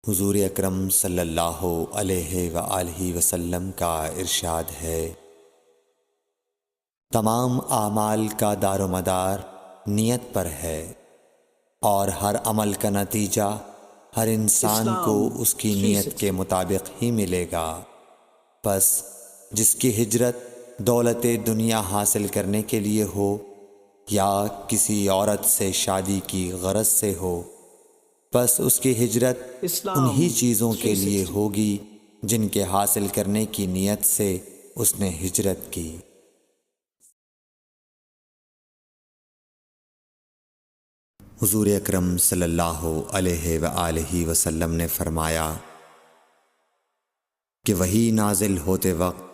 حضور اکرم صلی اللہ علیہ وآلہ وسلم کا ارشاد ہے، تمام اعمال کا دار و مدار نیت پر ہے، اور ہر عمل کا نتیجہ ہر انسان کو اس کی نیت کے مطابق ہی ملے گا۔ پس جس کی ہجرت دولت دنیا حاصل کرنے کے لیے ہو یا کسی عورت سے شادی کی غرض سے ہو، پس اس کی ہجرت انہی چیزوں کے لیے ہوگی جن کے حاصل کرنے کی نیت سے اس نے ہجرت کی۔ حضور اکرم صلی اللہ علیہ وآلہ وسلم نے فرمایا کہ وحی نازل ہوتے وقت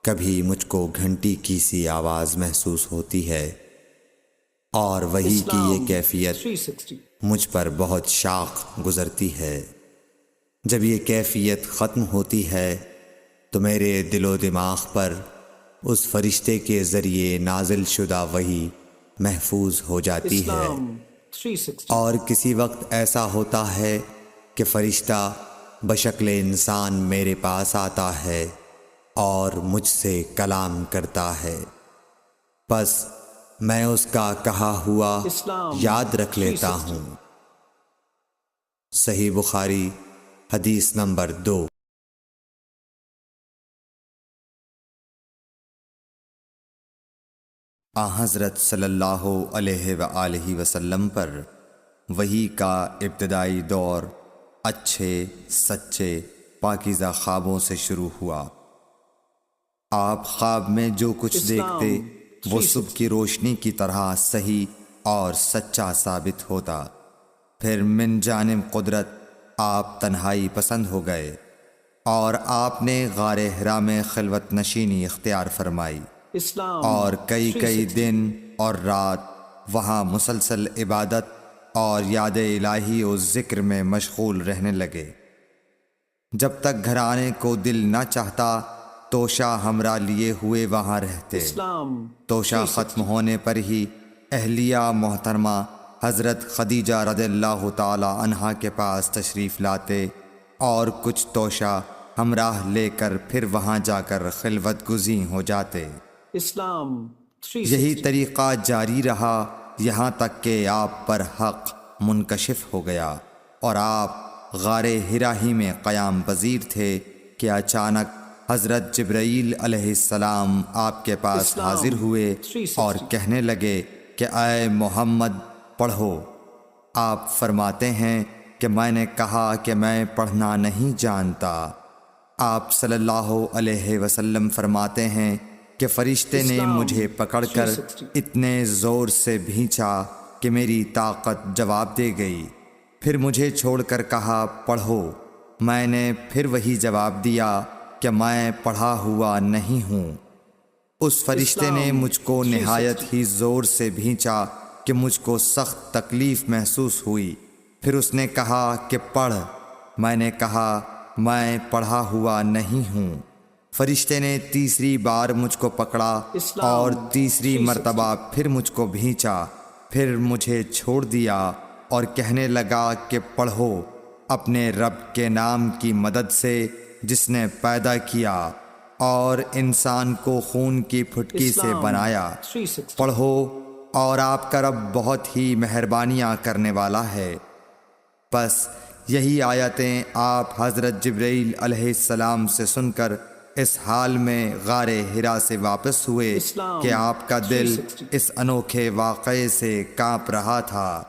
کبھی مجھ کو گھنٹی کی سی آواز محسوس ہوتی ہے، اور وحی کی یہ کیفیت مجھ پر بہت شاق گزرتی ہے۔ جب یہ کیفیت ختم ہوتی ہے تو میرے دل و دماغ پر اس فرشتے کے ذریعے نازل شدہ وحی محفوظ ہو جاتی ہے، اور کسی وقت ایسا ہوتا ہے کہ فرشتہ بشکل انسان میرے پاس آتا ہے اور مجھ سے کلام کرتا ہے، پس میں اس کا کہا ہوا یاد رکھ لیتا ہوں۔ صحیح بخاری حدیث نمبر 2۔ حضرت صلی اللہ علیہ وآلہ وسلم پر وحی کا ابتدائی دور اچھے سچے پاکیزہ خوابوں سے شروع ہوا۔ آپ خواب میں جو کچھ دیکھتے وہ صبح کی روشنی کی طرح صحیح اور سچا ثابت ہوتا۔ پھر من جانب قدرت آپ تنہائی پسند ہو گئے اور آپ نے غار حرا میں خلوت نشینی اختیار فرمائی، اور کئی دن اور رات وہاں مسلسل عبادت اور یاد الہی و ذکر میں مشغول رہنے لگے۔ جب تک گھر آنے کو دل نہ چاہتا توشہ ہمراہ لیے ہوئے وہاں رہتے۔ توشہ ختم ہونے پر ہی اہلیہ محترمہ حضرت خدیجہ رضی اللہ تعالی عنہا کے پاس تشریف لاتے اور کچھ توشہ ہمراہ لے کر پھر وہاں جا کر خلوت گزین ہو جاتے۔ یہی طریقہ جاری رہا یہاں تک کہ آپ پر حق منکشف ہو گیا اور آپ غار حرا ہی میں قیام پذیر تھے کہ اچانک حضرت جبرائیل علیہ السلام آپ کے پاس حاضر ہوئے اور کہنے لگے کہ اے محمد پڑھو۔ آپ فرماتے ہیں کہ میں نے کہا کہ میں پڑھنا نہیں جانتا۔ آپ صلی اللہ علیہ وسلم فرماتے ہیں کہ فرشتے نے مجھے پکڑ کر اتنے زور سے بھینچا کہ میری طاقت جواب دے گئی، پھر مجھے چھوڑ کر کہا پڑھو۔ میں نے پھر وہی جواب دیا کہ میں پڑھا ہوا نہیں ہوں۔ اس فرشتے نے مجھ کو نہایت ہی زور سے بھینچا کہ مجھ کو سخت تکلیف محسوس ہوئی، پھر اس نے کہا کہ پڑھ۔ میں نے کہا میں پڑھا ہوا نہیں ہوں۔ فرشتے نے تیسری بار مجھ کو پکڑا اور تیسری مرتبہ پھر مجھ کو بھینچا، پھر مجھے چھوڑ دیا اور کہنے لگا کہ پڑھو اپنے رب کے نام کی مدد سے جس نے پیدا کیا اور انسان کو خون کی پھٹکی سے بنایا۔ پڑھو اور آپ کا رب بہت ہی مہربانیاں کرنے والا ہے۔ پس یہی آیتیں آپ حضرت جبرائیل علیہ السلام سے سن کر اس حال میں غار حرا سے واپس ہوئے کہ آپ کا دل اس انوکھے واقعے سے کانپ رہا تھا۔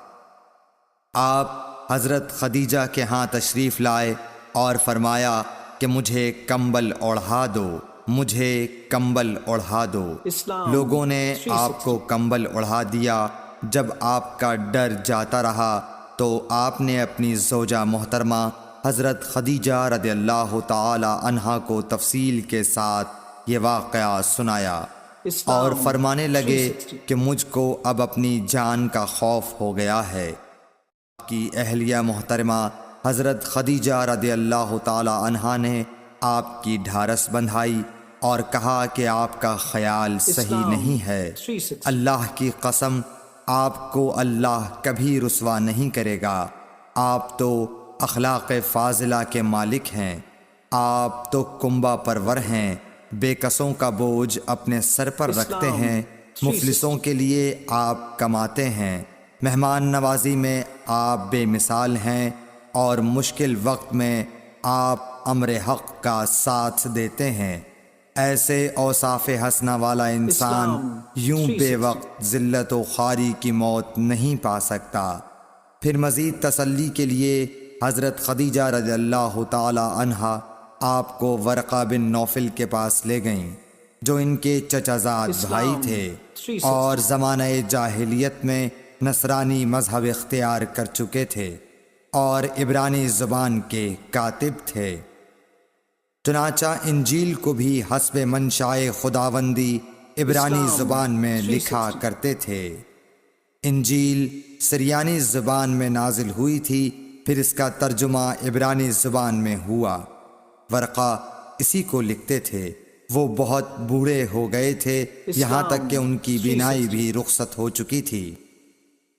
آپ حضرت خدیجہ کے ہاں تشریف لائے اور فرمایا کہ مجھے کمبل اوڑھا دو، مجھے کمبل اوڑھا دو۔ لوگوں نے آپ کو کمبل اوڑھا دیا۔ جب آپ کا ڈر جاتا رہا تو آپ نے اپنی زوجہ محترمہ حضرت خدیجہ رضی اللہ تعالی عنہا کو تفصیل کے ساتھ یہ واقعہ سنایا اور فرمانے لگے کہ مجھ کو اب اپنی جان کا خوف ہو گیا ہے۔ آپ کی اہلیہ محترمہ حضرت خدیجہ رضی اللہ تعالی عنہا نے آپ کی ڈھارس بندھائی اور کہا کہ آپ کا خیال صحیح نہیں ہے، اللہ کی قسم آپ کو اللہ کبھی رسوا نہیں کرے گا، آپ تو اخلاق فاضلہ کے مالک ہیں، آپ تو کنبہ پرور ہیں، بے کسوں کا بوجھ اپنے سر پر رکھتے ہیں، مفلسوں کے لیے آپ کماتے ہیں، مہمان نوازی میں آپ بے مثال ہیں، اور مشکل وقت میں آپ امر حق کا ساتھ دیتے ہیں۔ ایسے اوصاف حسنہ والا انسان یوں بے وقت ذلت و خواری کی موت نہیں پا سکتا۔ پھر مزید تسلی کے لیے حضرت خدیجہ رضی اللہ تعالی عنہا آپ کو ورقہ بن نوفل کے پاس لے گئیں، جو ان کے چچا زاد بھائی تھے اور زمانہ جاہلیت میں نصرانی مذہب اختیار کر چکے تھے اور عبرانی زبان کے کاتب تھے۔ چنانچہ انجیل کو بھی حسب منشائے خداوندی عبرانی زبان میں لکھا کرتے تھے۔ انجیل سریانی زبان میں نازل ہوئی تھی، پھر اس کا ترجمہ عبرانی زبان میں ہوا۔ ورقہ اسی کو لکھتے تھے۔ وہ بہت بوڑھے ہو گئے تھے، یہاں تک کہ ان کی بینائی بھی رخصت ہو چکی تھی۔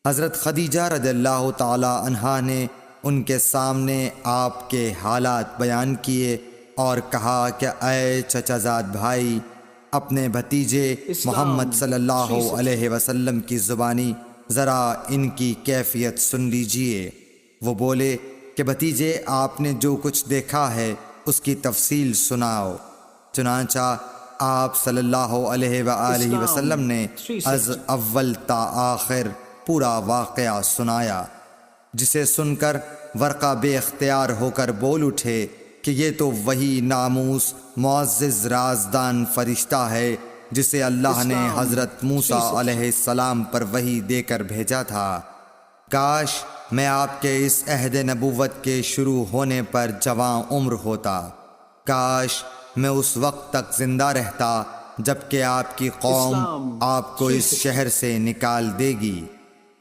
حضرت خدیجہ رضی اللہ تعالی عنہا نے ان کے سامنے آپ کے حالات بیان کیے اور کہا کہ اے چچا زاد بھائی، اپنے بھتیجے محمد صلی اللہ علیہ وسلم کی زبانی ذرا ان کی کیفیت سن لیجئے۔ وہ بولے کہ بھتیجے، آپ نے جو کچھ دیکھا ہے اس کی تفصیل سناؤ۔ چنانچہ آپ صلی اللہ علیہ وآلہ وسلم نے از اول تا آخر پورا واقعہ سنایا، جسے سن کر ورقہ بے اختیار ہو کر بول اٹھے کہ یہ تو وہی ناموس معزز رازدان فرشتہ ہے جسے اللہ نے حضرت موسیٰ علیہ السلام پر وحی دے کر بھیجا تھا۔ کاش میں آپ کے اس عہد نبوت کے شروع ہونے پر جوان عمر ہوتا، کاش میں اس وقت تک زندہ رہتا جبکہ آپ کی قوم آپ کو اس شہر سے نکال دے گی۔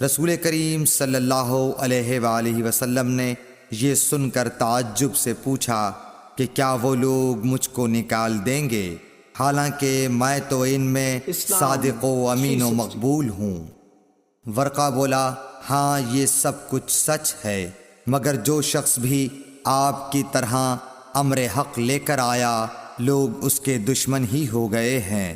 رسول کریم صلی اللہ علیہ وآلہ وسلم نے یہ سن کر تعجب سے پوچھا کہ کیا وہ لوگ مجھ کو نکال دیں گے، حالانکہ میں تو ان میں صادق و امین و مقبول ہوں۔ ورقہ بولا، ہاں یہ سب کچھ سچ ہے، مگر جو شخص بھی آپ کی طرح امر حق لے کر آیا لوگ اس کے دشمن ہی ہو گئے ہیں۔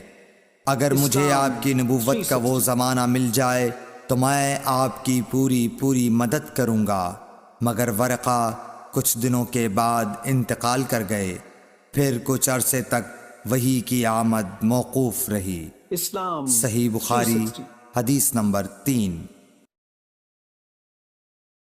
اگر مجھے آپ کی نبوت کا وہ زمانہ مل جائے تو میں آپ کی پوری مدد کروں گا۔ مگر ورقہ کچھ دنوں کے بعد انتقال کر گئے، پھر کچھ عرصے تک وحی کی آمد موقوف رہی۔ صحیح بخاری حدیث نمبر 3۔